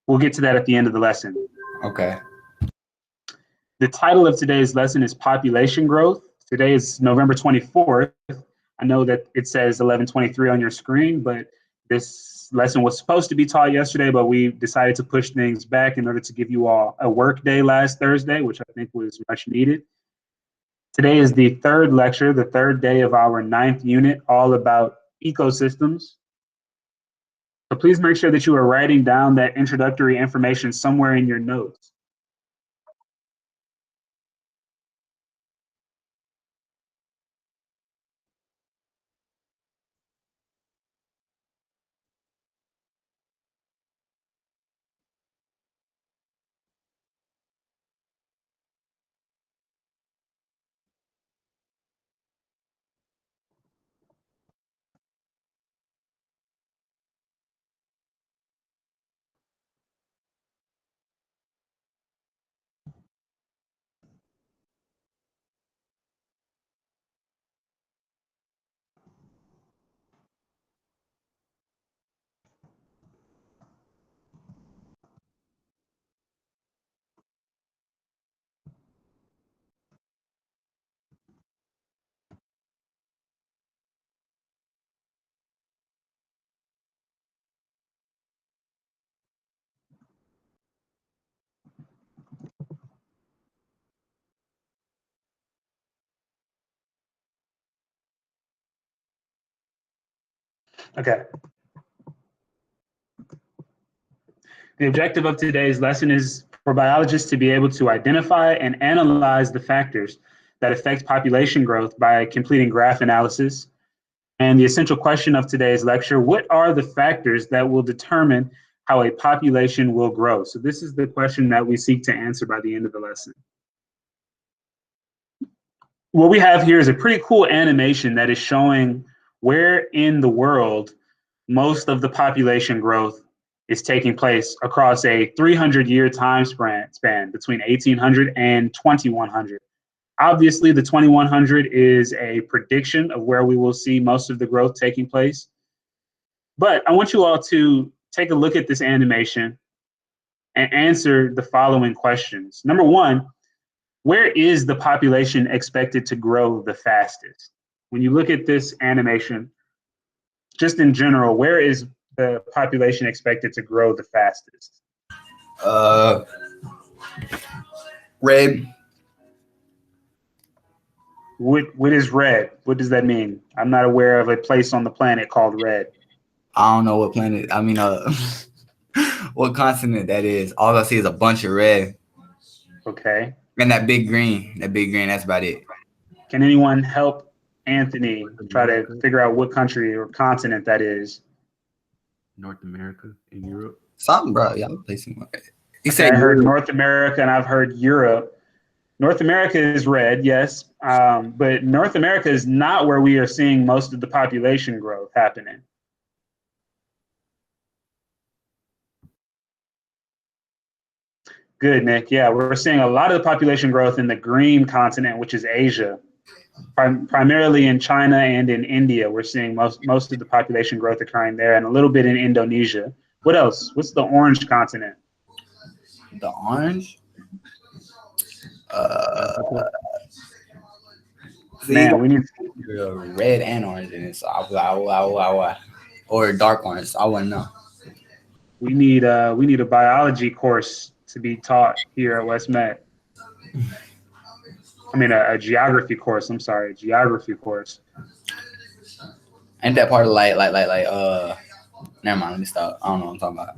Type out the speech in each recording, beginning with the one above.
We'll get to that at the end of the lesson. Okay. The title of today's lesson is Population Growth. Today is November 24th. I know that it says 11:23 on your screen, but this lesson was supposed to be taught yesterday, but we decided to push things back in order to give you all a work day last Thursday, which I think was much needed. Today is the third lecture, the third day of our 9th unit, all about ecosystems. So please make sure that you are writing down that introductory information somewhere in your notes. Okay. The objective of today's lesson is for biologists to be able to identify and analyze the factors that affect population growth by completing graph analysis. And the essential question of today's lecture, what are the factors that will determine how a population will grow? So this is the question that we seek to answer by the end of the lesson. What we have here is a pretty cool animation that is showing where in the world most of the population growth is taking place across a 300-year time span between 1800 and 2100. Obviously, the 2100 is a prediction of where we will see most of the growth taking place. But I want you all to take a look at this animation and answer the following questions. Number one, where is the population expected to grow the fastest? When you look at this animation, just in general, where is the population expected to grow the fastest? Red. What is red? What does that mean? I'm not aware of a place on the planet called red. I don't know what planet. I mean, what continent that is. All I see is a bunch of red. Okay. And that big green. That big green. That's about it. Can anyone help Anthony try to figure out what country or continent that is? North America and Europe. Something, bro. Y'all play somewhere. He said, I heard North America and I've heard Europe. North America is red, yes, but North America is not where we are seeing most of the population growth happening. Good, Nick. Yeah, we're seeing a lot of the population growth in the green continent, which is Asia. Primarily in China and in India, we're seeing most of the population growth occurring there, and a little bit in Indonesia. What else? What's the orange continent? The orange? Man, we need red and orange in it, so or dark orange. So I wouldn't know. We need a biology course to be taught here at West Met. I mean, a geography course. I'm sorry, geography course. Ain't that part of like never mind, let me stop. I don't know what I'm talking about.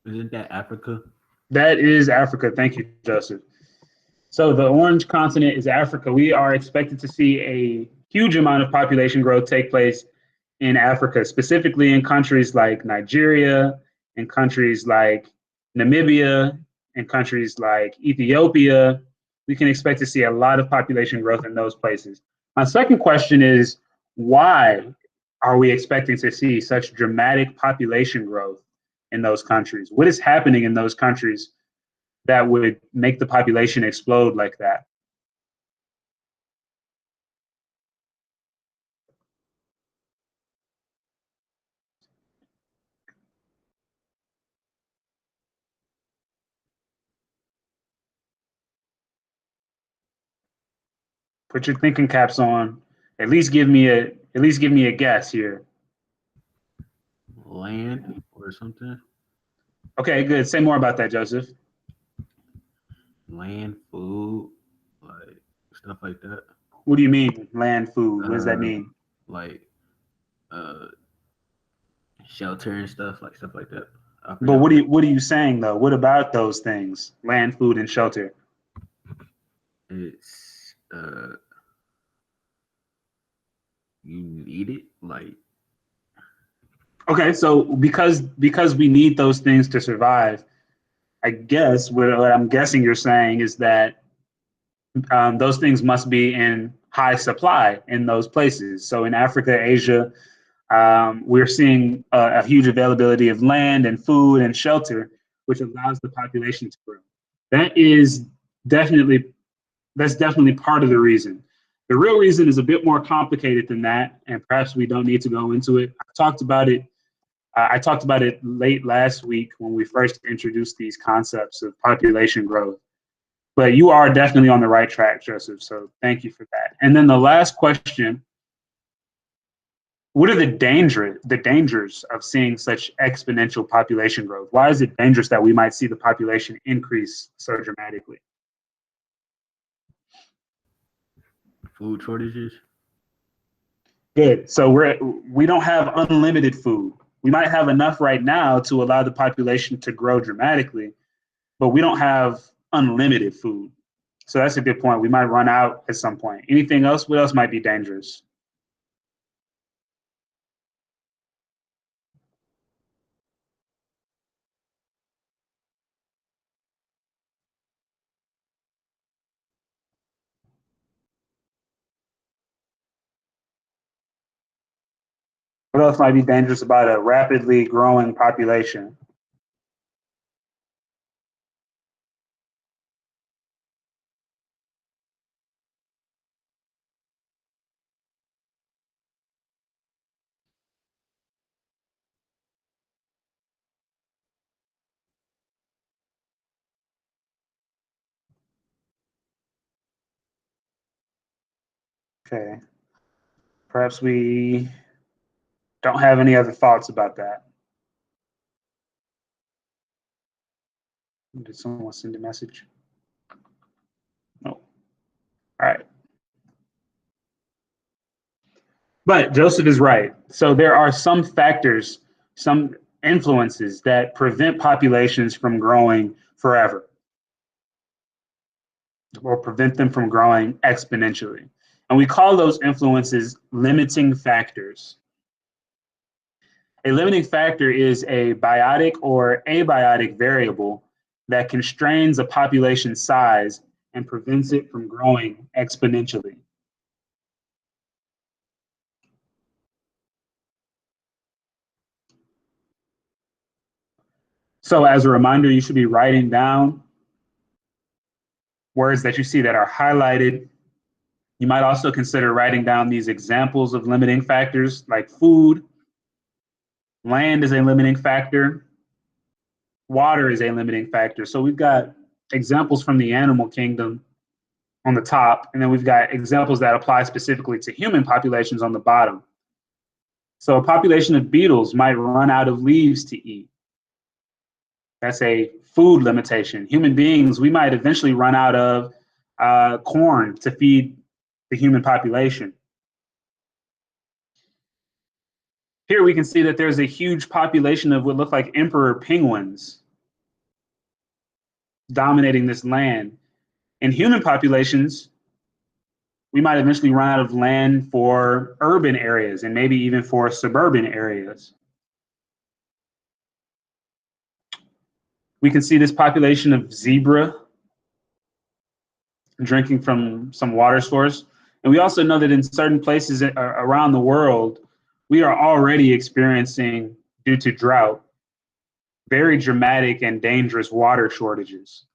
Isn't that Africa? That is Africa. Thank you, Joseph. So the orange continent is Africa. We are expected to see a huge amount of population growth take place in Africa, specifically in countries like Nigeria, in countries like Namibia, in countries like Ethiopia. We can expect to see a lot of population growth in those places. My second question is, why are we expecting to see such dramatic population growth in those countries? What is happening in those countries that would make the population explode like that? Put your thinking caps on. At least give me a guess here. Land or something. Okay, good. Say more about that, Joseph. Land, food, like stuff like that. What do you mean, land, food? What does that Uh, mean? like uh, shelter and stuff like that. I But forgot what it what are you saying though? What about those things? Land, food, and shelter. it's. You need it, like Okay, so because we need those things to survive, I guess what I'm guessing you're saying is that those things must be in high supply in those places. So in Africa, Asia, we're seeing a huge availability of land and food and shelter, which allows the population to grow. That is definitely that's definitely part of the reason. The real reason is a bit more complicated than that, and perhaps we don't need to go into it. I talked about it late last week when we first introduced these concepts of population growth. But you are definitely on the right track, Joseph. So thank you for that. And then the last question: what are the dangers of seeing such exponential population growth? Why is it dangerous that we might see the population increase so dramatically? food shortages. Good. So we don't have unlimited food. We might have enough right now to allow the population to grow dramatically, but we don't have unlimited food. So that's a good point. We might run out at some point. Anything else? What else might be dangerous? What else might be dangerous about a rapidly growing population? Okay. Perhaps we don't have any other thoughts about that. Did someone send a message? No. All right. But Joseph is right. So there are some factors, some influences that prevent populations from growing forever or prevent them from growing exponentially. And we call those influences limiting factors. A limiting factor is a biotic or abiotic variable that constrains a population size and prevents it from growing exponentially. So as a reminder, you should be writing down words that you see that are highlighted. You might also consider writing down these examples of limiting factors like food, land is a limiting factor, water is a limiting factor. So we've got examples from the animal kingdom on the top, and then we've got examples that apply specifically to human populations on the bottom. So a population of beetles might run out of leaves to eat. That's a food limitation. Human beings, we might eventually run out of corn to feed the human population. Here we can see that there's a huge population of what look like emperor penguins dominating this land. In human populations, we might eventually run out of land for urban areas and maybe even for suburban areas. We can see this population of zebra drinking from some water source. And we also know that in certain places around the world, we are already experiencing, due to drought, very dramatic and dangerous water shortages.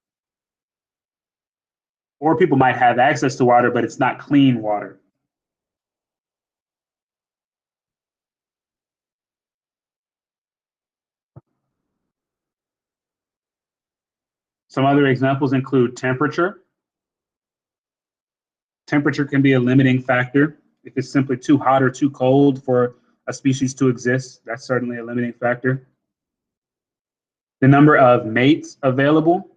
Or people might have access to water, but it's not clean water. Some other examples include temperature. Temperature can be a limiting factor. If it's simply too hot or too cold for a species to exist, that's certainly a limiting factor. The number of mates available.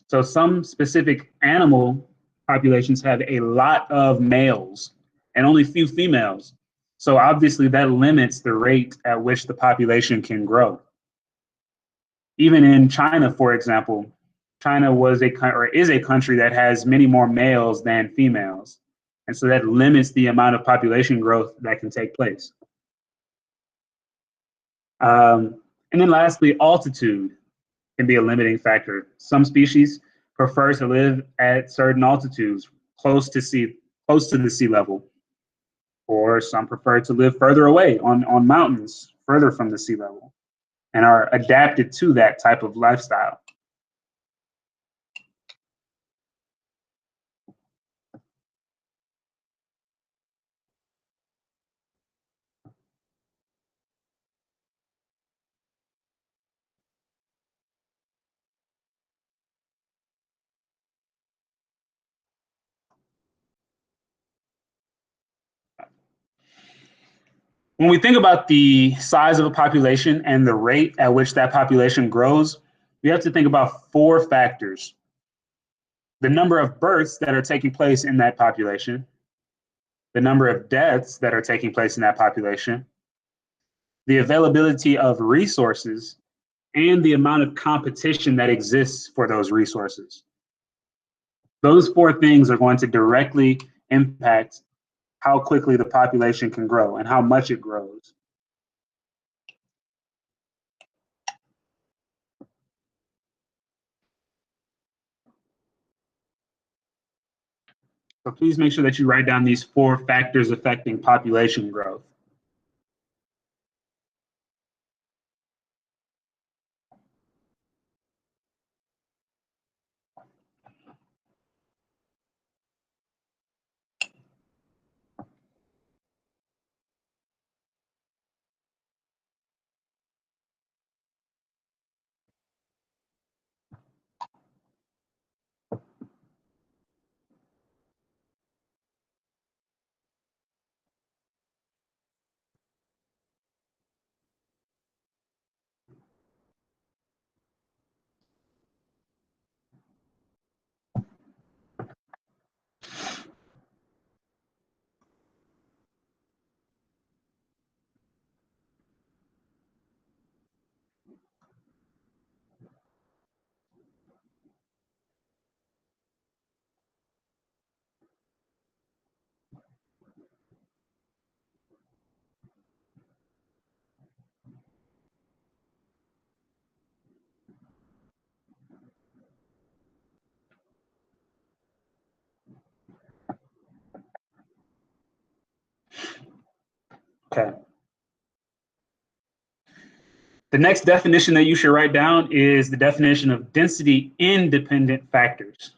So some specific animal populations have a lot of males and only few females. So obviously that limits the rate at which the population can grow. Even in China, for example, China is a country that has many more males than females. And so that limits the amount of population growth that can take place. And then lastly, altitude can be a limiting factor. Some species prefer to live at certain altitudes, close to the sea level, or some prefer to live further away on mountains, further from the sea level, and are adapted to that type of lifestyle. When we think about the size of a population and the rate at which that population grows, we have to think about 4 factors. The number of births that are taking place in that population, the number of deaths that are taking place in that population, the availability of resources, and the amount of competition that exists for those resources. Those 4 things are going to directly impact how quickly the population can grow and how much it grows. So please make sure that you write down these 4 factors affecting population growth. Okay. The next definition that you should write down is the definition of density independent factors.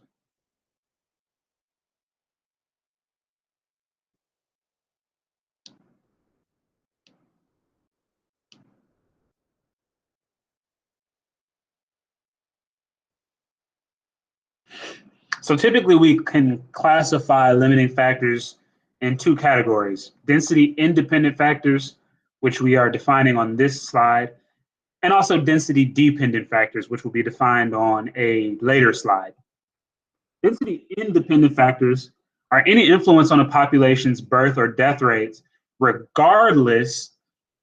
So typically we can classify limiting factors in 2 categories: density independent factors, which we are defining on this slide, and also density dependent factors, which will be defined on a later slide. Density independent factors are any influence on a population's birth or death rates, regardless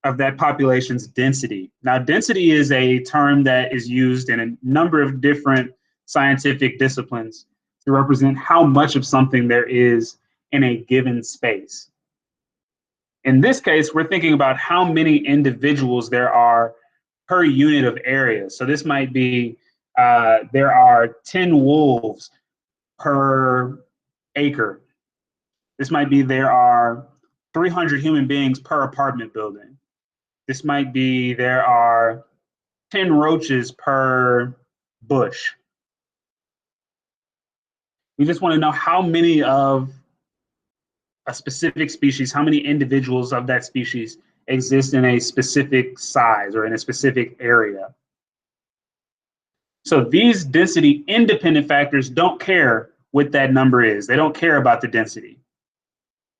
of that population's density. Now, density is a term that is used in a number of different scientific disciplines to represent how much of something there is in a given space. In this case, we're thinking about how many individuals there are per unit of area. So this might be there are 10 wolves per acre. This might be there are 300 human beings per apartment building. This might be there are 10 roaches per bush. We just want to know how many of a specific species, how many individuals of that species exist in a specific size or in a specific area. So these density independent factors don't care what that number is. They don't care about the density.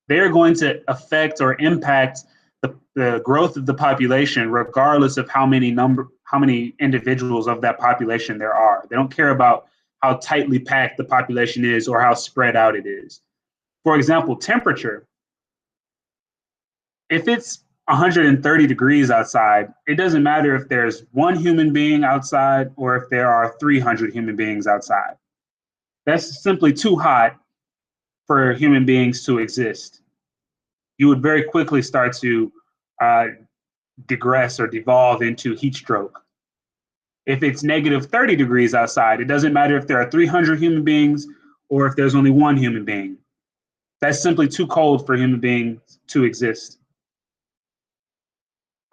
They're going to affect or impact the growth of the population regardless of how many individuals of that population there are. They don't care about how tightly packed the population is or how spread out it is. For example, temperature. If it's 130 degrees outside, it doesn't matter if there's one human being outside or if there are 300 human beings outside. That's simply too hot for human beings to exist. You would very quickly start to digress or devolve into heat stroke. If it's negative 30 degrees outside, it doesn't matter if there are 300 human beings or if there's only one human being. That's simply too cold for human beings to exist.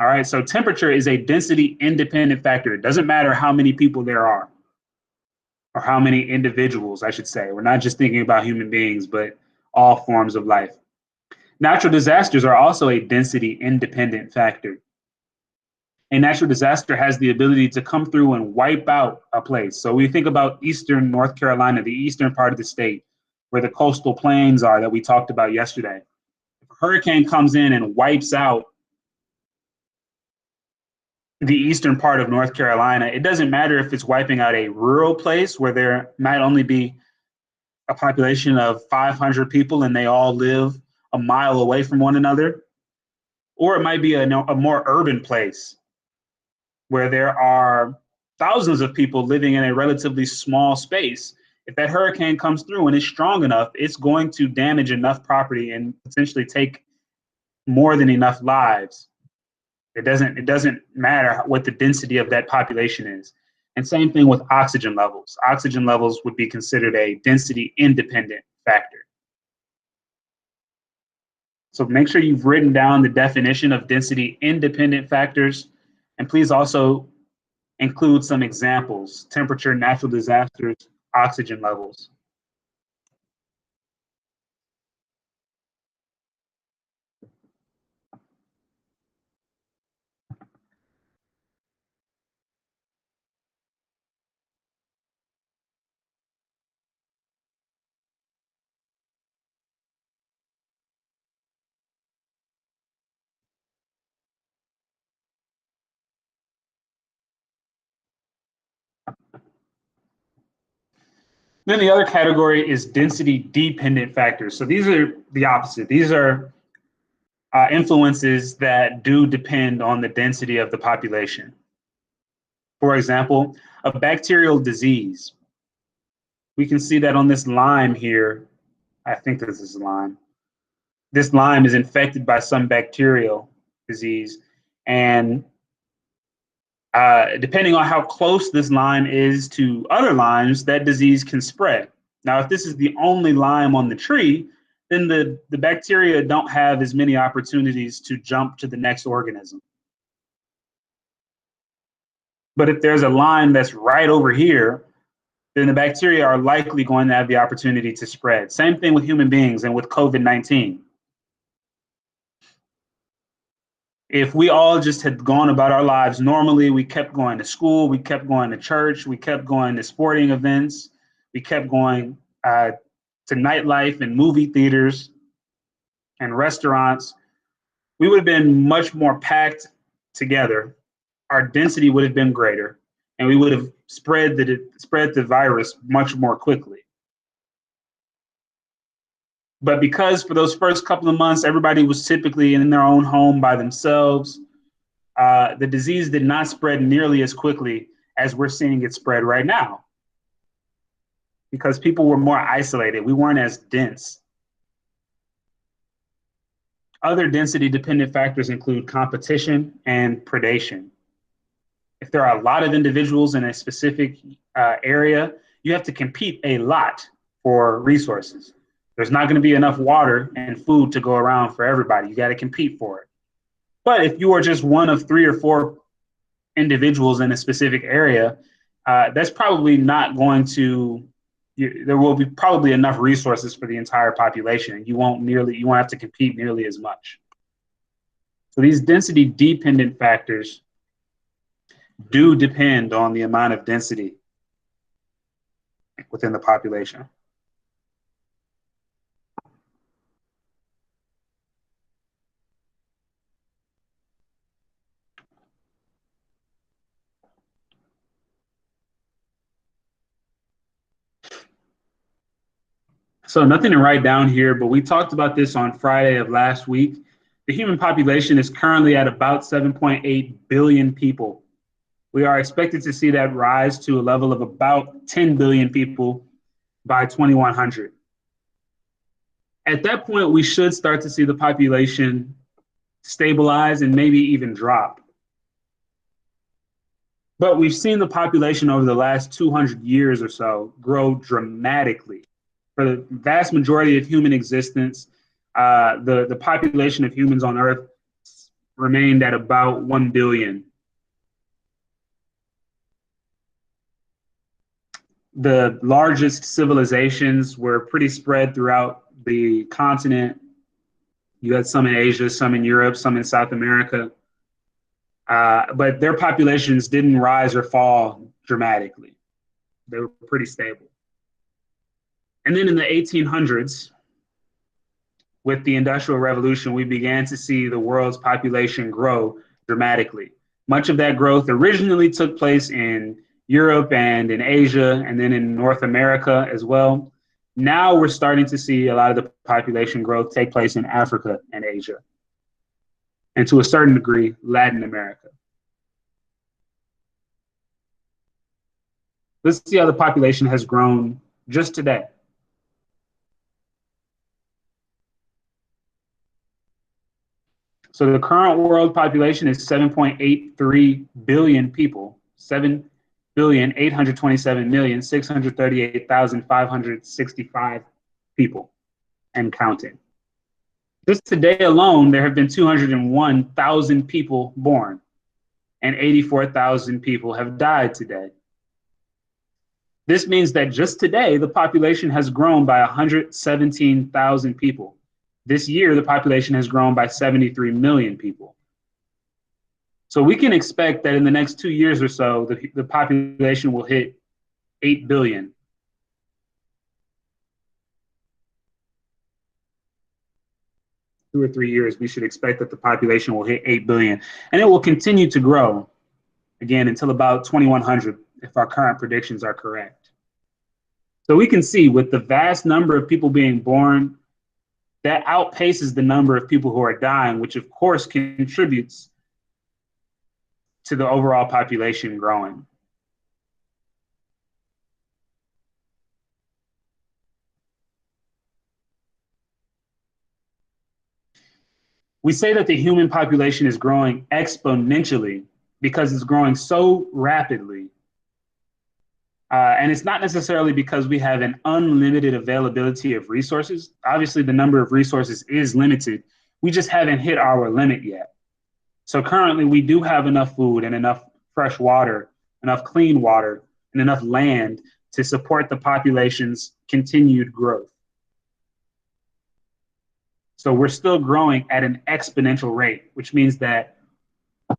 All right, so temperature is a density independent factor. It doesn't matter how many people there are, or how many individuals, I should say. We're not just thinking about human beings, but all forms of life. Natural disasters are also a density independent factor. A natural disaster has the ability to come through and wipe out a place. So we think about eastern North Carolina, the eastern part of the state, where the coastal plains are that we talked about yesterday. If a hurricane comes in and wipes out the eastern part of North Carolina, it doesn't matter if it's wiping out a rural place where there might only be a population of 500 people and they all live a mile away from one another, or it might be a more urban place where there are thousands of people living in a relatively small space. If that hurricane comes through and is strong enough, it's going to damage enough property and potentially take more than enough lives. It doesn't matter what the density of that population is. And same thing with oxygen levels. Oxygen levels would be considered a density independent factor. So make sure you've written down the definition of density independent factors, and please also include some examples: temperature, natural disasters, oxygen levels. Then the other category is density dependent factors. So these are the opposite. These are influences that do depend on the density of the population. For example, a bacterial disease. We can see that on this lime here. I think this is lime. This lime is infected by some bacterial disease, and depending on how close this lime is to other limes, that disease can spread. Now, if this is the only lime on the tree, then the bacteria don't have as many opportunities to jump to the next organism. But if there's a lime that's right over here, then the bacteria are likely going to have the opportunity to spread. Same thing with human beings and with COVID-19. If we all just had gone about our lives normally, we kept going to school, we kept going to church, we kept going to sporting events, we kept going to nightlife and movie theaters and restaurants, we would have been much more packed together. Our density would have been greater, and we would have spread the virus much more quickly. But because for those first couple of months, everybody was typically in their own home by themselves, the disease did not spread nearly as quickly as we're seeing it spread right now. Because people were more isolated, we weren't as dense. Other density dependent factors include competition and predation. If there are a lot of individuals in a specific area, you have to compete a lot for resources. There's not going to be enough water and food to go around for everybody. You got to compete for it. But if you are just one of 3 or 4 individuals in a specific area, that's probably not going to, there will be probably enough resources for the entire population. You won't have to compete nearly as much. So these density dependent factors do depend on the amount of density within the population. So nothing to write down here, but we talked about this on Friday of last week. The human population is currently at about 7.8 billion people. We are expected to see that rise to a level of about 10 billion people by 2100. At that point, we should start to see the population stabilize and maybe even drop. But we've seen the population over the last 200 years or so grow dramatically. For the vast majority of human existence, the population of humans on Earth remained at about 1 billion. The largest civilizations were pretty spread throughout the continent. You had some in Asia, some in Europe, some in South America. But their populations didn't rise or fall dramatically. They were pretty stable. And then in the 1800s, with the Industrial Revolution, we began to see the world's population grow dramatically. Much of that growth originally took place in Europe and in Asia, and then in North America as well. Now we're starting to see a lot of the population growth take place in Africa and Asia, and to a certain degree, Latin America. Let's see how the population has grown just today. So the current world population is 7.83 billion people, 7,827,638,565 people, and counting. Just today alone, there have been 201,000 people born, and 84,000 people have died today. This means that just today, the population has grown by 117,000 people. This year, the population has grown by 73 million people. So we can expect that in the next 2 years or so, the population will hit 8 billion. Two or 3 years, we should expect that the population will hit 8 billion. And it will continue to grow, again, until about 2100, if our current predictions are correct. So we can see with the vast number of people being born, that outpaces the number of people who are dying, which of course contributes to the overall population growing. We say that the human population is growing exponentially because it's growing so rapidly. And it's not necessarily because we have an unlimited availability of resources. Obviously, the number of resources is limited. We just haven't hit our limit yet. So currently, we do have enough food and enough fresh water, enough clean water, and enough land to support the population's continued growth. So we're still growing at an exponential rate, which means that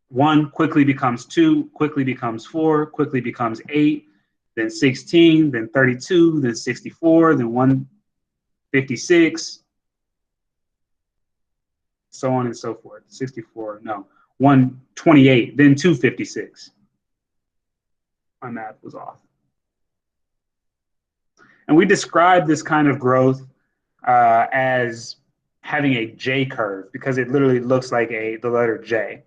1 quickly becomes 2, quickly becomes 4, quickly becomes 8, then 16, then 32, then 64, then 156, so on and so forth. 64, no, 128, then 256. My math was off. And we describe this kind of growth as having a J curve because it literally looks like the letter J.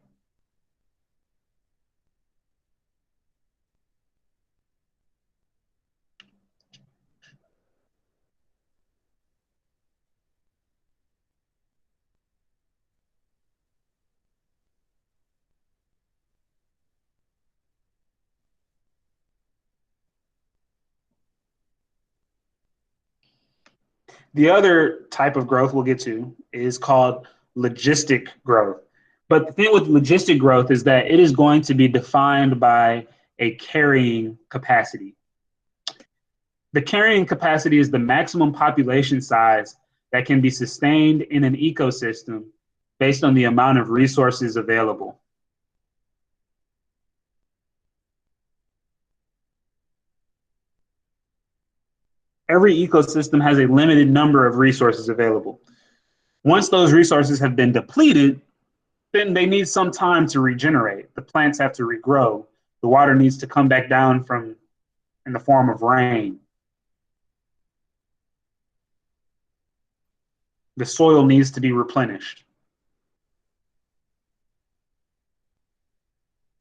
The other type of growth we'll get to is called logistic growth. But the thing with logistic growth is that it is going to be defined by a carrying capacity. The carrying capacity is the maximum population size that can be sustained in an ecosystem based on the amount of resources available. Every ecosystem has a limited number of resources available. Once those resources have been depleted, then they need some time to regenerate. The plants have to regrow. The water needs to come back down in the form of rain. the soil needs to be replenished.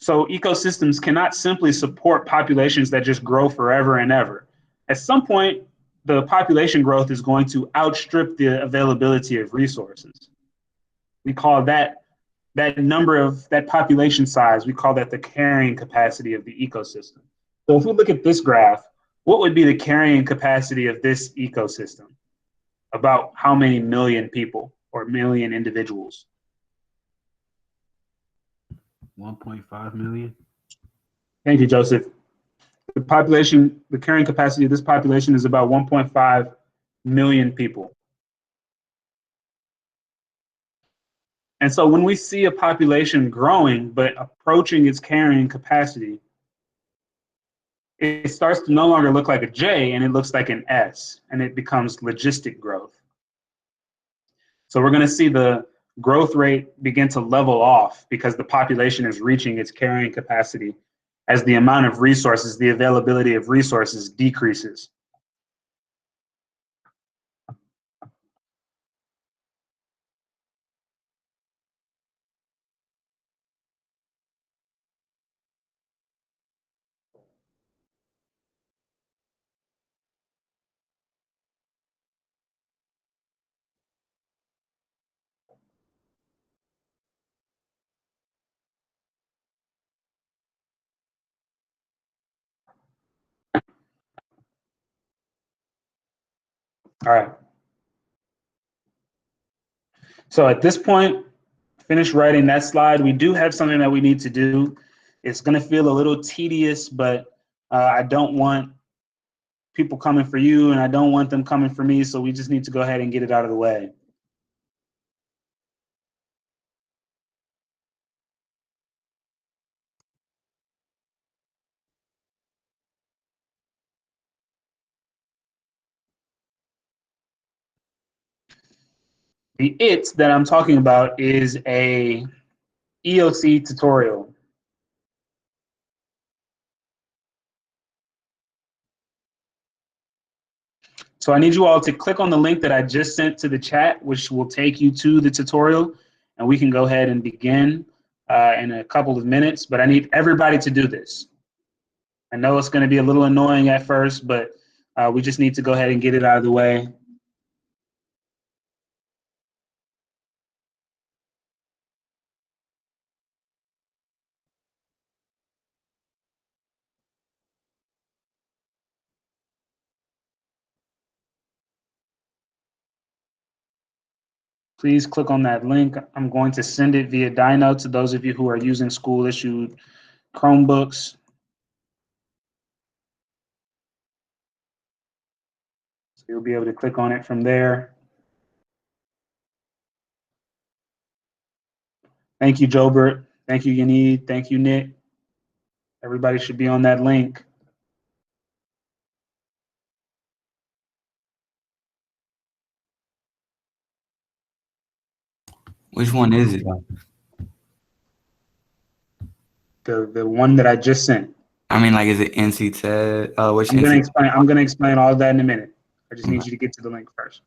So ecosystems cannot simply support populations that just grow forever and ever. At some point, the population growth is going to outstrip the availability of resources. We call that number of that population size, we call that the carrying capacity of the ecosystem. So if we look at this graph, what would be the carrying capacity of this ecosystem? About how many million people or million individuals? 1.5 million. Thank you, Joseph. The carrying capacity of this population is about 1.5 million people. And so when we see a population growing but approaching its carrying capacity, it starts to no longer look like a J and it looks like an S, and it becomes logistic growth. So we're going to see the growth rate begin to level off because the population is reaching its carrying capacity as the amount of resources, the availability of resources decreases. All right. So at this point, finish writing that slide. We do have something that we need to do. It's going to feel a little tedious, but I don't want people coming for you and I don't want them coming for me. So we just need to go ahead and get it out of the way. The it that I'm talking about is a EOC tutorial. So I need you all to click on the link that I just sent to the chat, which will take you to the tutorial, and we can go ahead and begin in a couple of minutes, but I need everybody to do this. I know it's going to be a little annoying at first, but we just need to go ahead and get it out of the way. Please click on that link. I'm going to send it via Dino to those of you who are using school-issued Chromebooks. So you'll be able to click on it from there. Thank you, Jobert. Thank you, Yanid. Thank you, Nick. Everybody should be on that link. Which one is it? The one that I just sent. I mean, like, is it NC TED? Which I'm NC? gonna explain all of that in a minute. I just need you to get to the link first.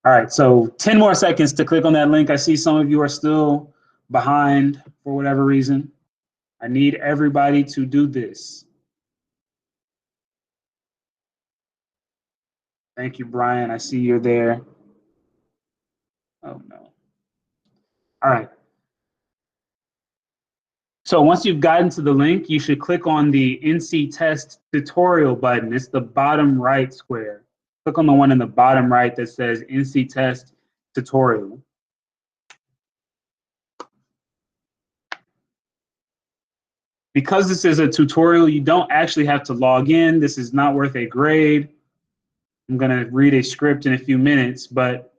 All right, so 10 more seconds to click on that link. I see some of you are still behind for whatever reason. I need everybody to do this. Thank you, Brian. I see you're there. Oh, no. All right. So once you've gotten to the link, you should click on the NC Test tutorial button. It's the bottom right square. Click on the one in the bottom right that says NC Test tutorial. Because this is a tutorial, you don't actually have to log in. This is not worth a grade. I'm gonna read a script in a few minutes, but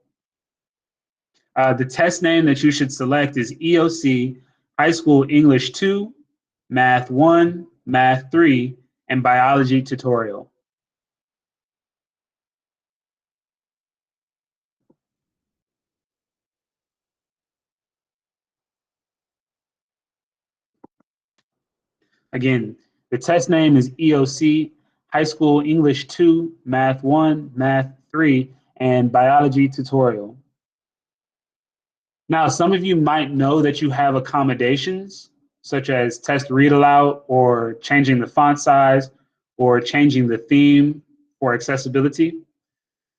the test name that you should select is EOC High School English 2, Math 1, Math 3, and Biology tutorial. Again, the test name is EOC, High School English 2, Math 1, Math 3, and Biology Tutorial. Now, some of you might know that you have accommodations, such as test read aloud or changing the font size or changing the theme for accessibility.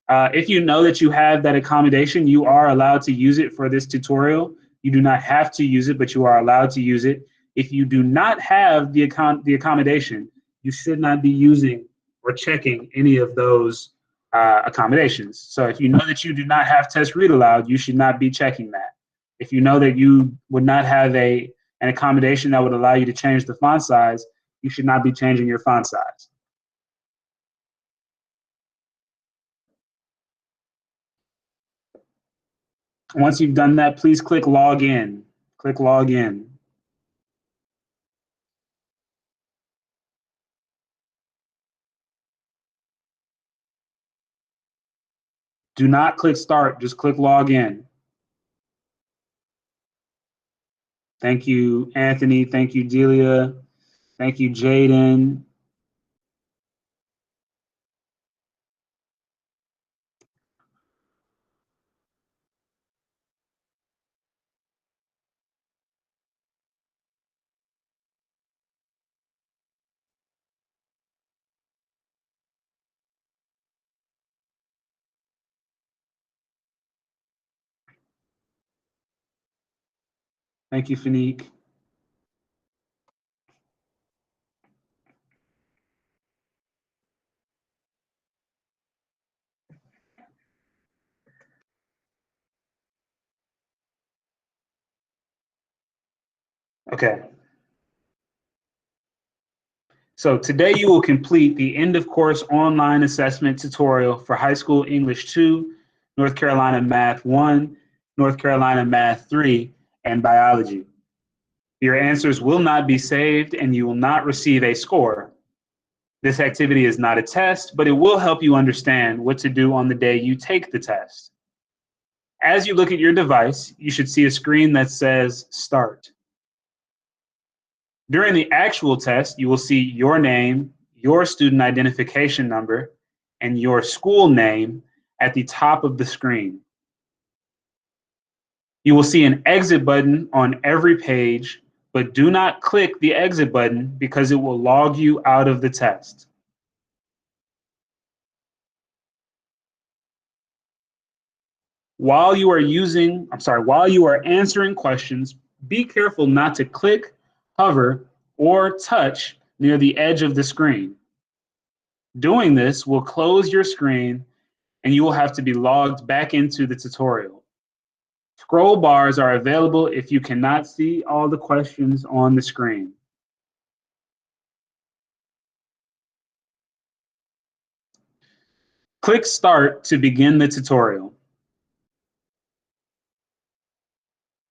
If you know that you have that accommodation, you are allowed to use it for this tutorial. You do not have to use it, but you are allowed to use it. If you do not have the accommodation, you should not be using or checking any of those accommodations. So if you know that you do not have test read aloud, you should not be checking that. If you know that you would not have an accommodation that would allow you to change the font size, you should not be changing your font size. Once you've done that, please click log in. Click log in. Do not click start, just click log in. Thank you, Anthony. Thank you, Delia. Thank you, Jaden. Thank you, Fanique. Okay. So today you will complete the end of course online assessment tutorial for High School English 2, North Carolina Math 1, North Carolina Math 3, and Biology. Your answers will not be saved and you will not receive a score. This activity is not a test, but it will help you understand what to do on the day you take the test. As you look at your device, you should see a screen that says Start. During the actual test, you will see your name, your student identification number, and your school name at the top of the screen. You will see an exit button on every page, but do not click the exit button because it will log you out of the test. While you are answering questions, be careful not to click, hover, or touch near the edge of the screen. Doing this will close your screen and you will have to be logged back into the tutorial. Scroll bars are available if you cannot see all the questions on the screen. Click Start to begin the tutorial.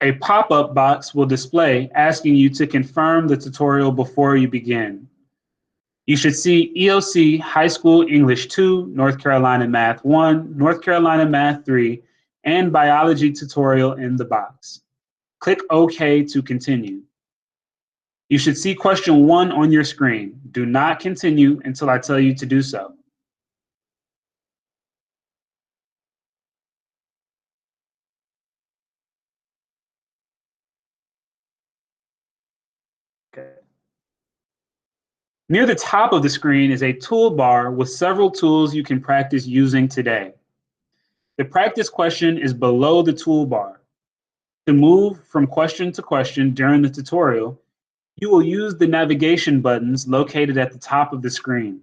A pop-up box will display asking you to confirm the tutorial before you begin. You should see EOC High School English 2, North Carolina Math 1, North Carolina Math 3, and Biology tutorial in the box. Click OK to continue. You should see question 1 on your screen. Do not continue until I tell you to do so. Okay. Near the top of the screen is a toolbar with several tools you can practice using today. The practice question is below the toolbar. To move from question to question during the tutorial, you will use the navigation buttons located at the top of the screen.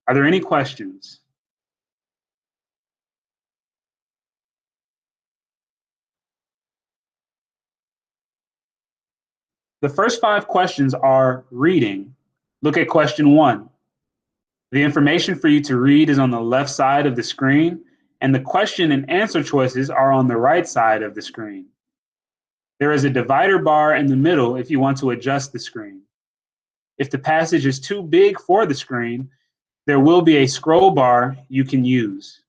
Are there any questions? The first 5 questions are reading. Look at question 1. The information for you to read is on the left side of the screen, and the question and answer choices are on the right side of the screen. There is a divider bar in the middle if you want to adjust the screen. If the passage is too big for the screen, there will be a scroll bar you can use.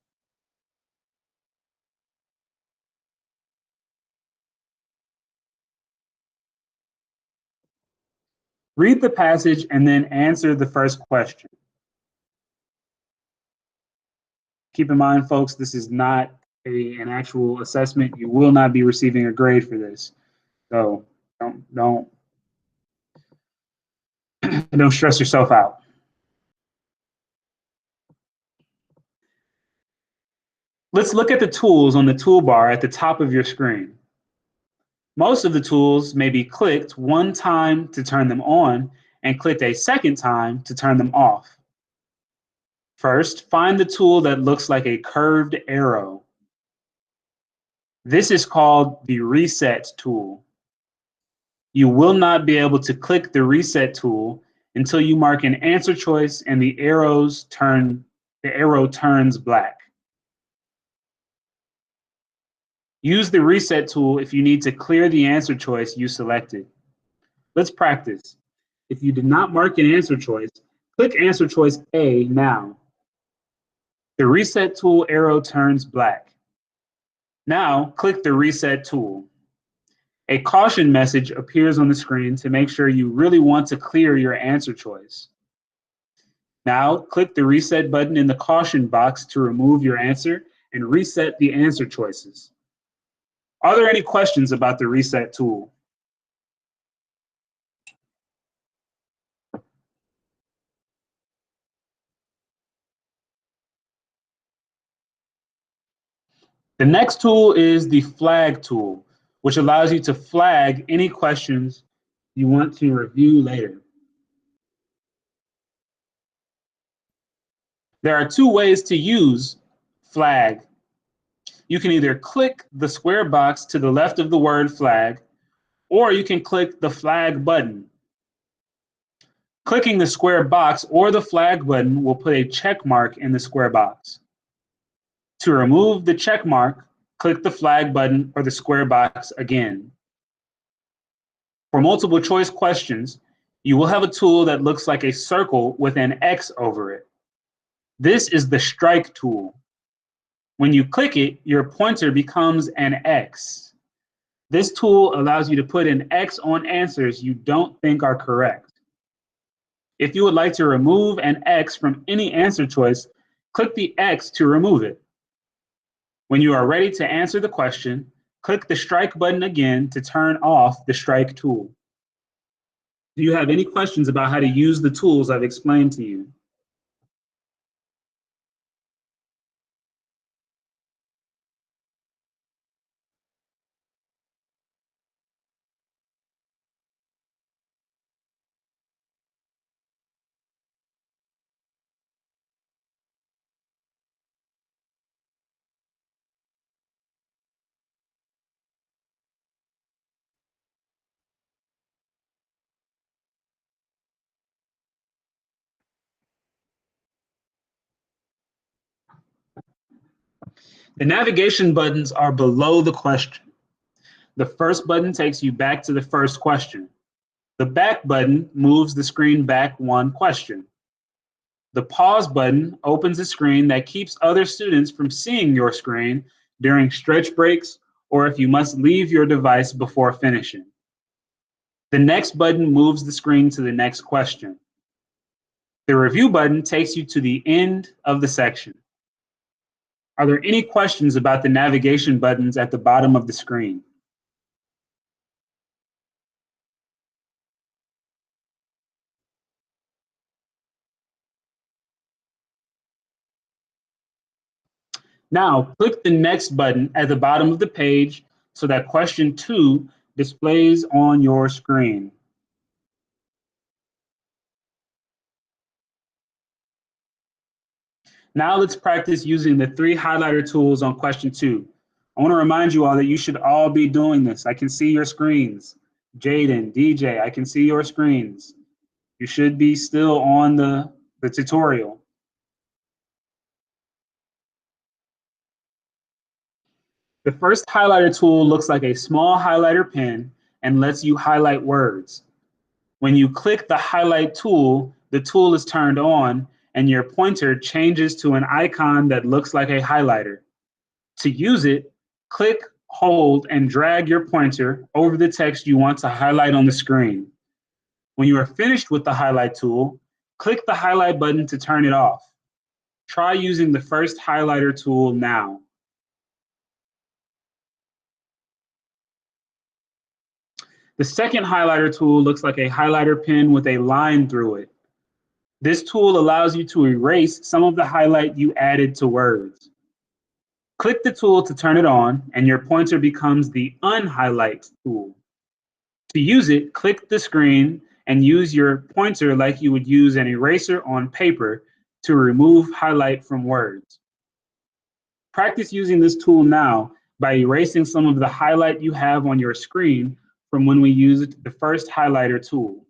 Read the passage and then answer the first question. Keep in mind, folks, this is not an actual assessment. You will not be receiving a grade for this. So don't stress yourself out. Let's look at the tools on the toolbar at the top of your screen. Most of the tools may be clicked one time to turn them on and clicked a second time to turn them off. First, find the tool that looks like a curved arrow. This is called the Reset tool. You will not be able to click the Reset tool until you mark an answer choice and the arrow turns black. Use the Reset tool if you need to clear the answer choice you selected. Let's practice. If you did not mark an answer choice, click answer choice A now. The Reset tool arrow turns black. Now, click the Reset tool. A caution message appears on the screen to make sure you really want to clear your answer choice. Now, click the Reset button in the caution box to remove your answer and reset the answer choices. Are there any questions about the Reset tool? The next tool is the Flag tool, which allows you to flag any questions you want to review later. There are two ways to use Flag. You can either click the square box to the left of the word flag, or you can click the flag button. Clicking the square box or the flag button will put a check mark in the square box. To remove the check mark, click the flag button or the square box again. For multiple choice questions, you will have a tool that looks like a circle with an X over it. This is the Strike tool. When you click it, your pointer becomes an X. This tool allows you to put an X on answers you don't think are correct. If you would like to remove an X from any answer choice, click the X to remove it. When you are ready to answer the question, click the Strike button again to turn off the Strike tool. Do you have any questions about how to use the tools I've explained to you? The navigation buttons are below the question. The first button takes you back to the first question. The back button moves the screen back one question. The pause button opens a screen that keeps other students from seeing your screen during stretch breaks or if you must leave your device before finishing. The next button moves the screen to the next question. The review button takes you to the end of the section. Are there any questions about the navigation buttons at the bottom of the screen? Now, click the next button at the bottom of the page so that question 2 displays on your screen. Now let's practice using the 3 highlighter tools on question 2. I want to remind you all that you should all be doing this. I can see your screens. Jaden, DJ, I can see your screens. You should be still on the tutorial. The first highlighter tool looks like a small highlighter pen and lets you highlight words. When you click the highlight tool, the tool is turned on and your pointer changes to an icon that looks like a highlighter. To use it, click, hold, and drag your pointer over the text you want to highlight on the screen. When you are finished with the highlight tool, click the highlight button to turn it off. Try using the first highlighter tool now. The second highlighter tool looks like a highlighter pen with a line through it. This tool allows you to erase some of the highlight you added to words. Click the tool to turn it on, and your pointer becomes the Unhighlight tool. To use it, click the screen and use your pointer like you would use an eraser on paper to remove highlight from words. Practice using this tool now by erasing some of the highlight you have on your screen from when we used the first highlighter tool.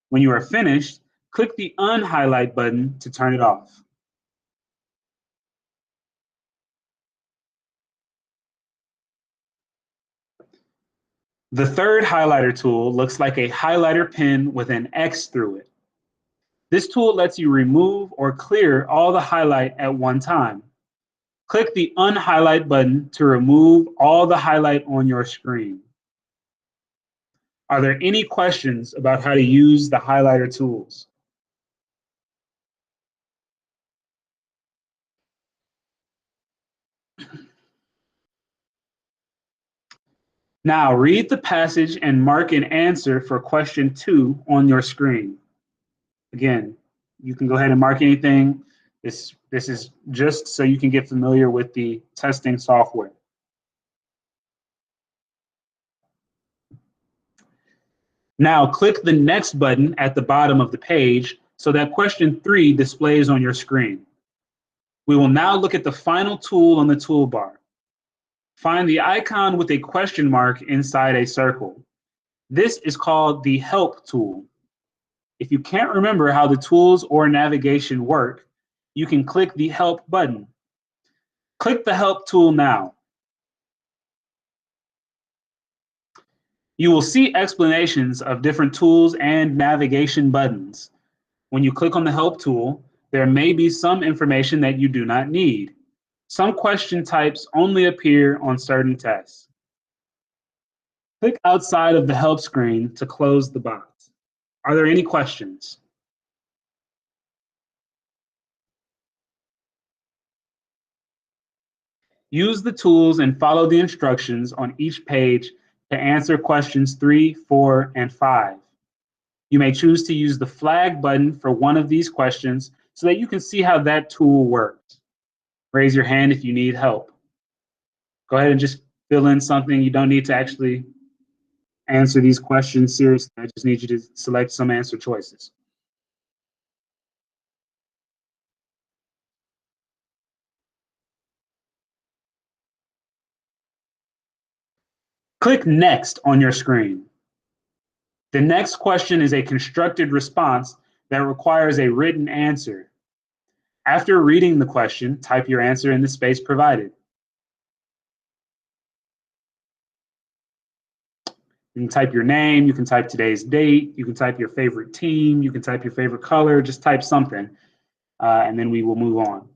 When you are finished, click the Unhighlight button to turn it off. The third highlighter tool looks like a highlighter pen with an X through it. This tool lets you remove or clear all the highlight at one time. Click the Unhighlight button to remove all the highlight on your screen. Are there any questions about how to use the highlighter tools? Now read the passage and mark an answer for question 2 on your screen. Again, you can go ahead and mark anything. This is just so you can get familiar with the testing software. Now click the next button at the bottom of the page so that question 3 displays on your screen. We will now look at the final tool on the toolbar. Find the icon with a question mark inside a circle. This is called the Help tool. If you can't remember how the tools or navigation work, you can click the Help button. Click the Help tool now. You will see explanations of different tools and navigation buttons. When you click on the Help tool, there may be some information that you do not need. Some question types only appear on certain tests. Click outside of the Help screen to close the box. Are there any questions? Use the tools and follow the instructions on each page to answer questions 3, 4, and 5. You may choose to use the flag button for one of these questions so that you can see how that tool works. Raise your hand if you need help. Go ahead and just fill in something. You don't need to actually answer these questions seriously. I just need you to select some answer choices. Click Next on your screen. The next question is a constructed response that requires a written answer. After reading the question, type your answer in the space provided. You can type your name, you can type today's date, you can type your favorite team, you can type your favorite color, just type something, and then we will move on.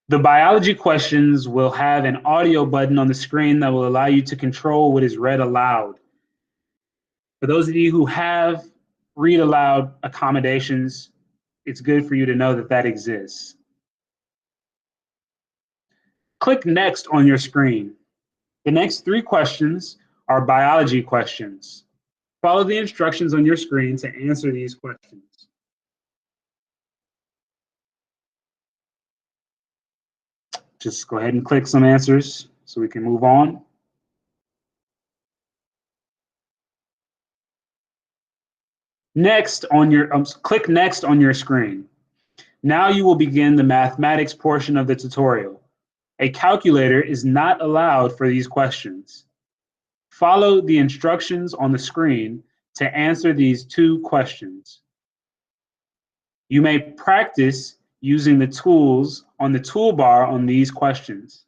The biology questions will have an audio button on the screen that will allow you to control what is read aloud. For those of you who have read aloud accommodations, it's good for you to know that that exists. Click Next on your screen. The next 3 questions are biology questions. Follow the instructions on your screen to answer these questions. Just go ahead and click some answers so we can move on. Click Next on your screen. Now you will begin the mathematics portion of the tutorial. A calculator is not allowed for these questions. Follow the instructions on the screen to answer these 2 questions. You may practice using the tools on the toolbar on these questions.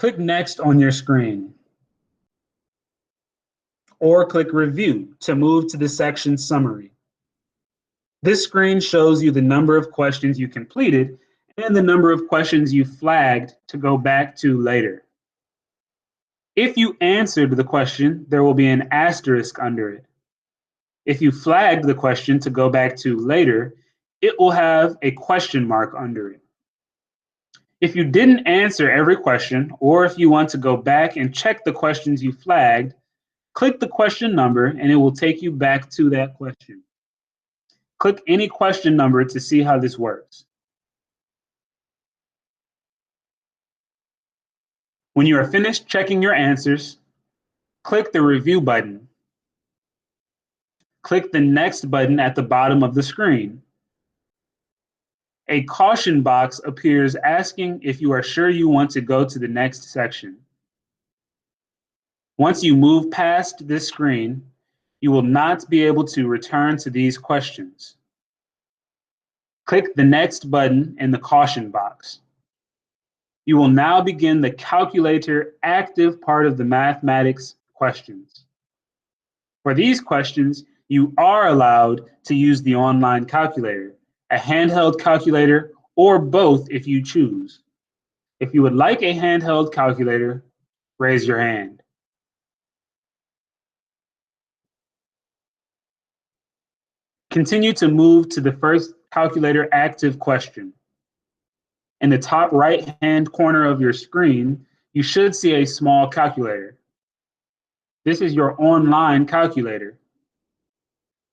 Click Next on your screen, or click Review to move to the section Summary. This screen shows you the number of questions you completed and the number of questions you flagged to go back to later. If you answered the question, there will be an asterisk under it. If you flagged the question to go back to later, it will have a question mark under it. If you didn't answer every question, or if you want to go back and check the questions you flagged, click the question number and it will take you back to that question. Click any question number to see how this works. When you are finished checking your answers, click the Review button. Click the Next button at the bottom of the screen. A caution box appears asking if you are sure you want to go to the next section. Once you move past this screen, you will not be able to return to these questions. Click the Next button in the caution box. You will now begin the calculator active part of the mathematics questions. For these questions, you are allowed to use the online calculator, a handheld calculator, or both if you choose. If you would like a handheld calculator, raise your hand. Continue to move to the first calculator active question. In the top right-hand corner of your screen, you should see a small calculator. This is your online calculator.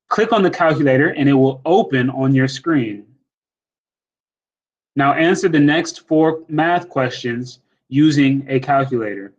Click on the calculator and it will open on your screen. Now answer the next 4 math questions using a calculator.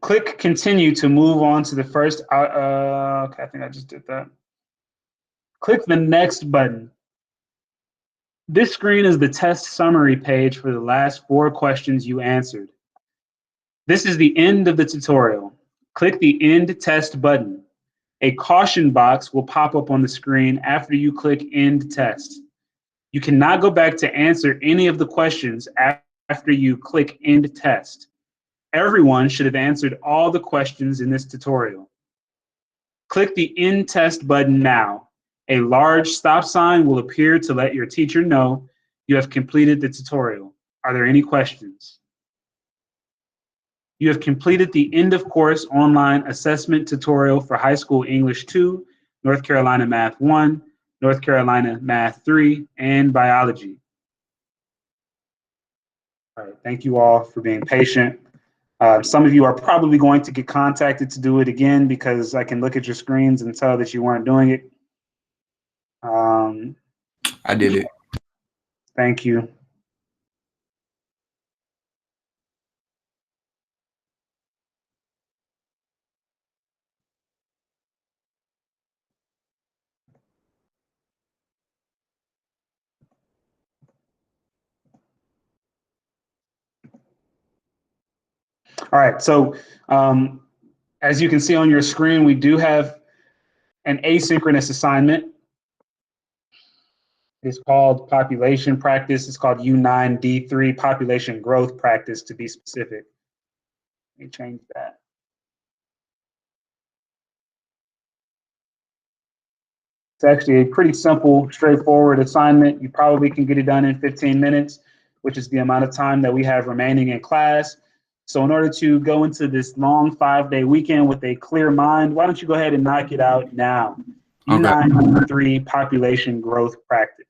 Click Continue to move on to the first, okay, I think I just did that. Click the Next button. This screen is the test summary page for the last 4 questions you answered. This is the end of the tutorial. Click the End Test button. A caution box will pop up on the screen after you click End Test. You cannot go back to answer any of the questions after you click End Test. Everyone should have answered all the questions in this tutorial. Click the End Test button now. A large stop sign will appear to let your teacher know you have completed the tutorial. Are there any questions? You have completed the end of course online assessment tutorial for High School English 2, North Carolina Math 1, North Carolina Math 3, and Biology. All right, thank you all for being patient. Some of you are probably going to get contacted to do it again because I can look at your screens and tell that you weren't doing it. I did it. Thank you. All right, so as you can see on your screen, we do have an asynchronous assignment. It's called population practice. It's called U9D3, population growth practice to be specific. Let me change that. It's actually a pretty simple, straightforward assignment. You probably can get it done in 15 minutes, which is the amount of time that we have remaining in class. So in order to go into this long 5-day weekend with a clear mind, why don't you go ahead and knock it out now? Okay. U9D3 population growth practice.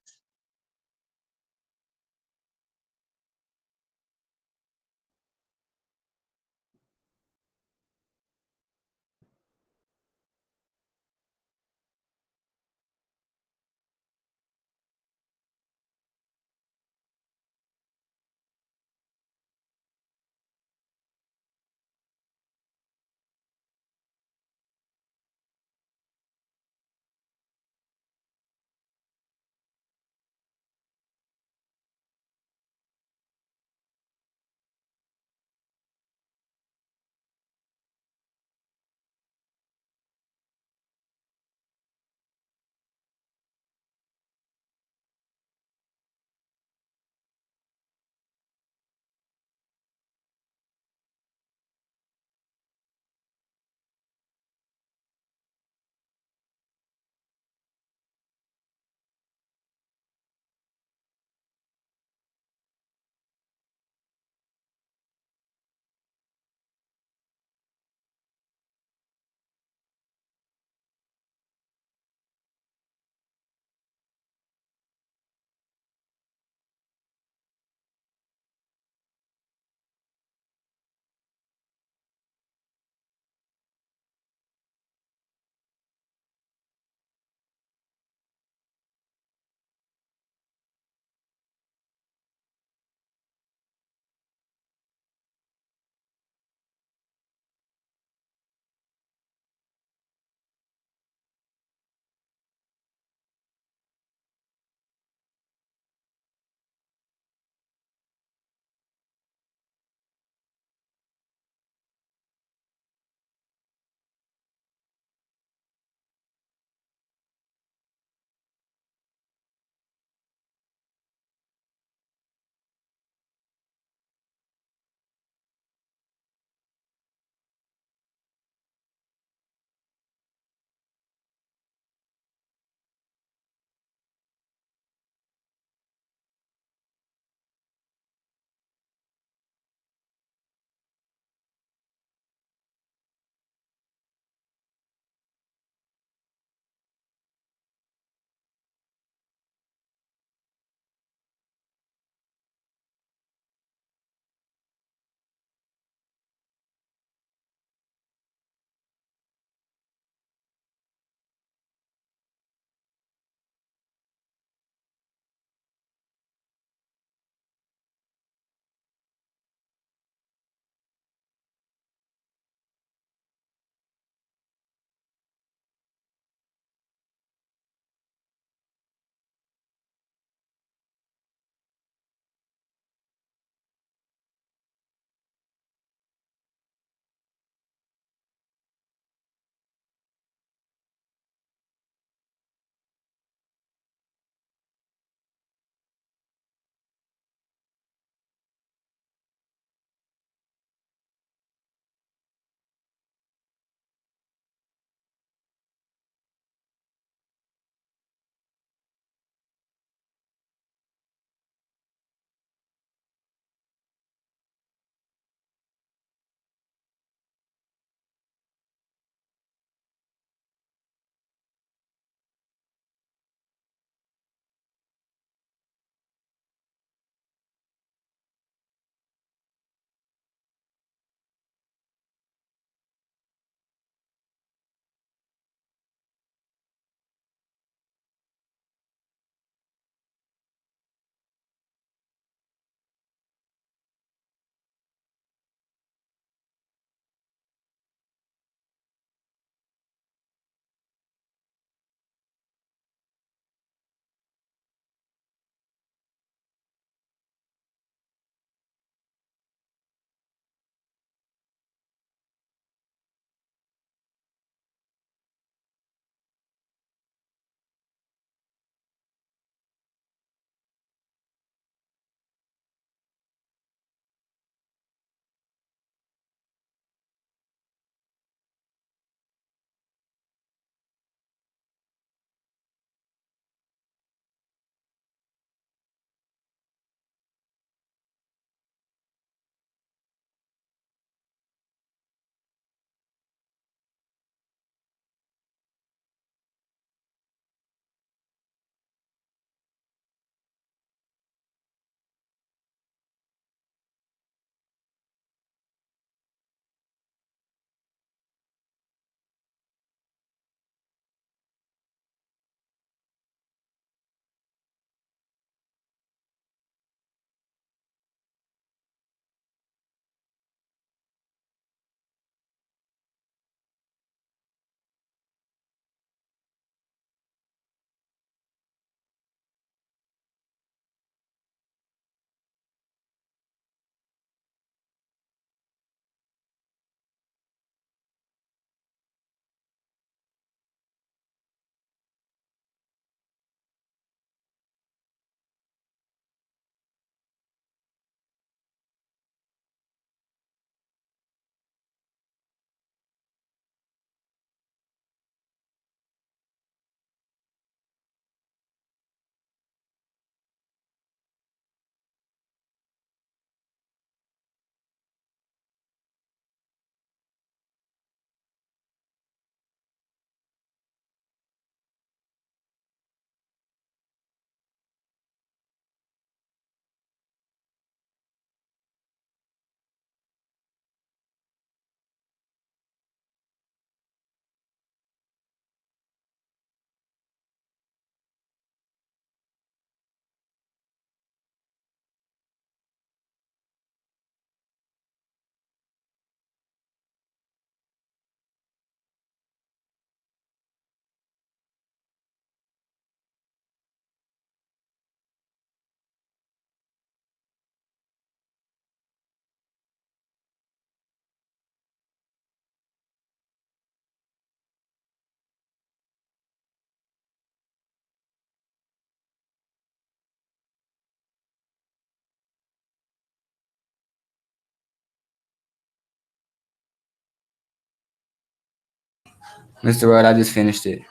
Mr. Wright, I just finished it.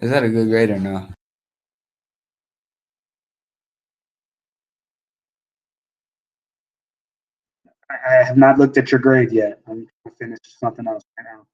Is that a good grade or no? I have not looked at your grade yet. I'm going to finish something else right now.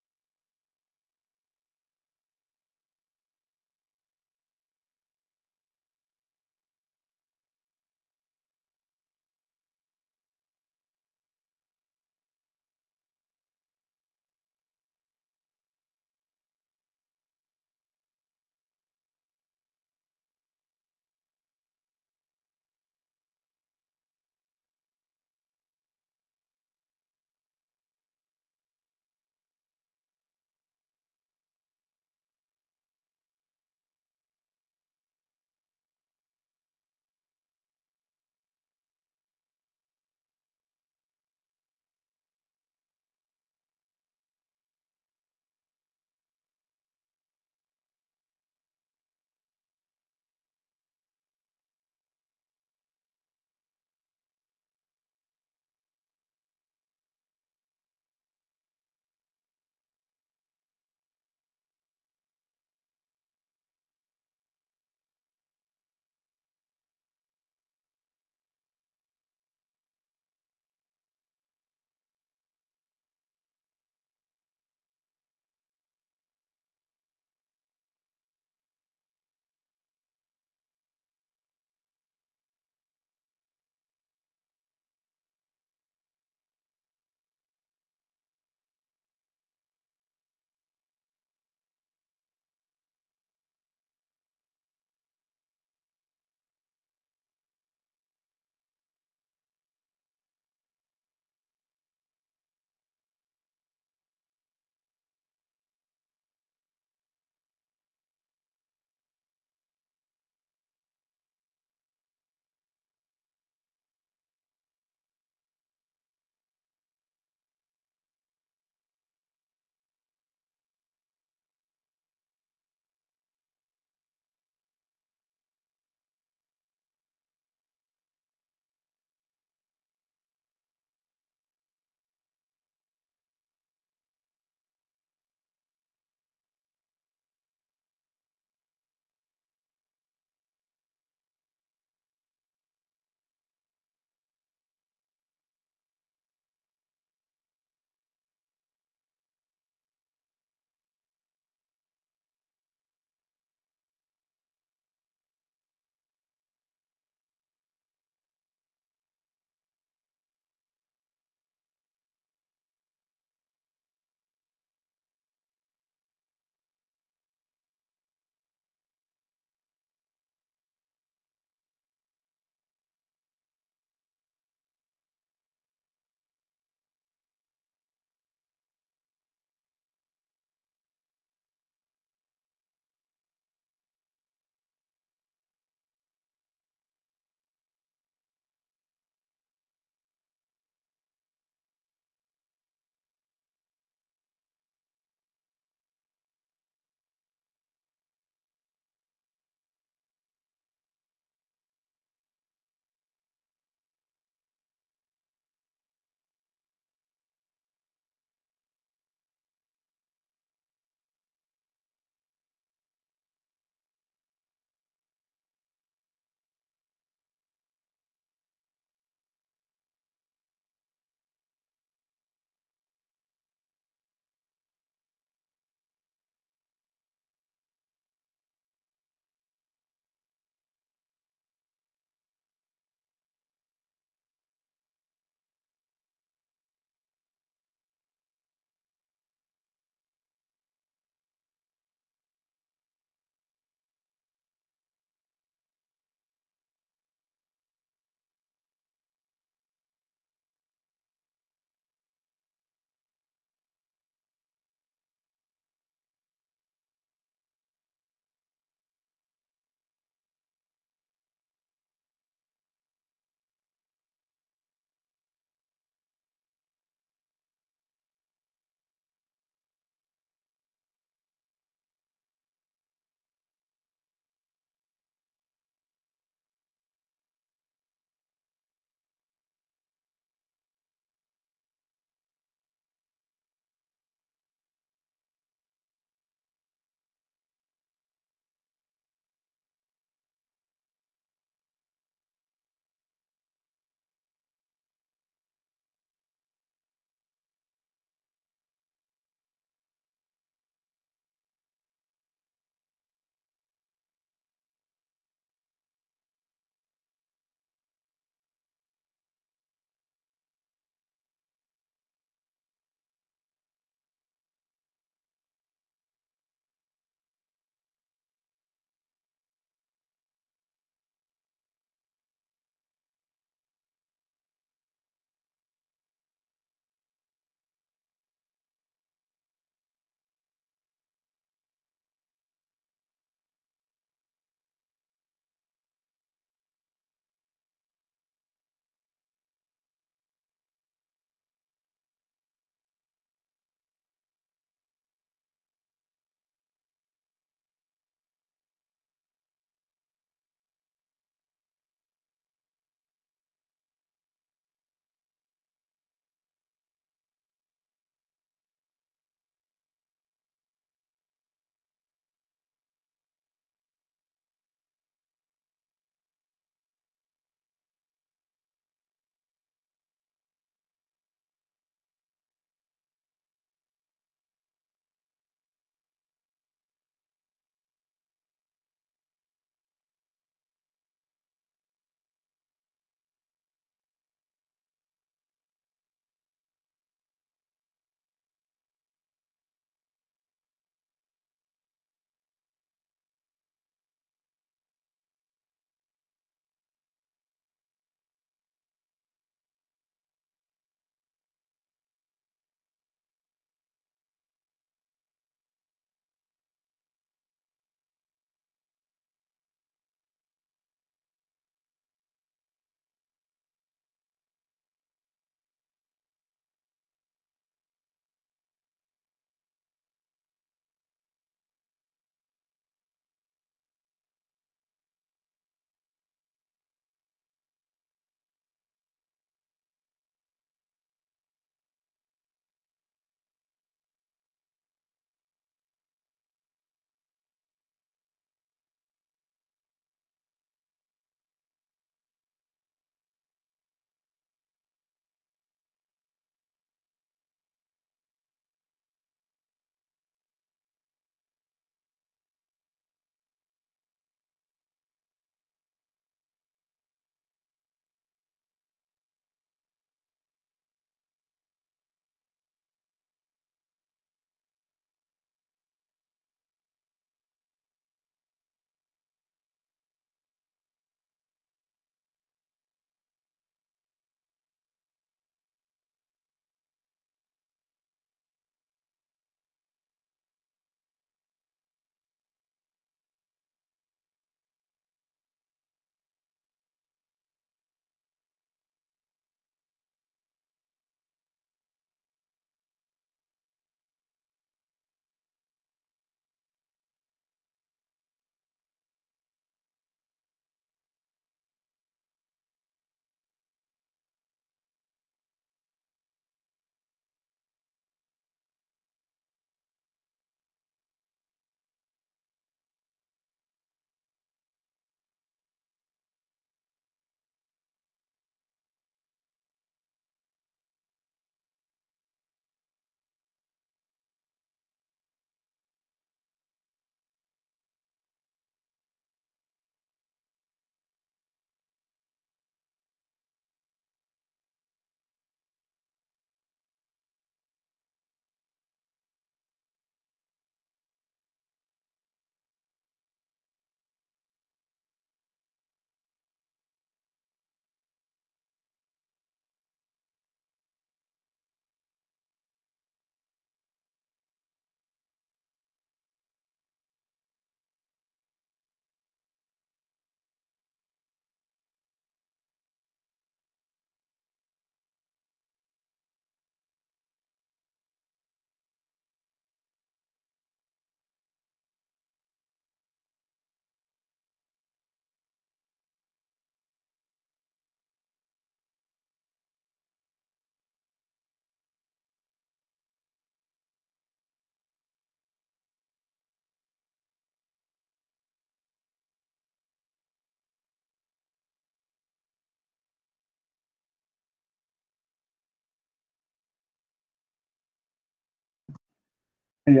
Hey,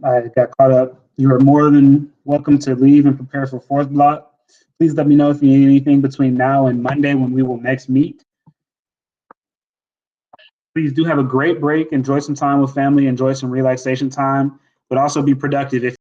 I got caught up. You are more than welcome to leave and prepare for fourth block. Please let me know if you need anything between now and Monday when we will next meet. Please do have a great break. Enjoy some time with family. Enjoy some relaxation time, but also be productive. If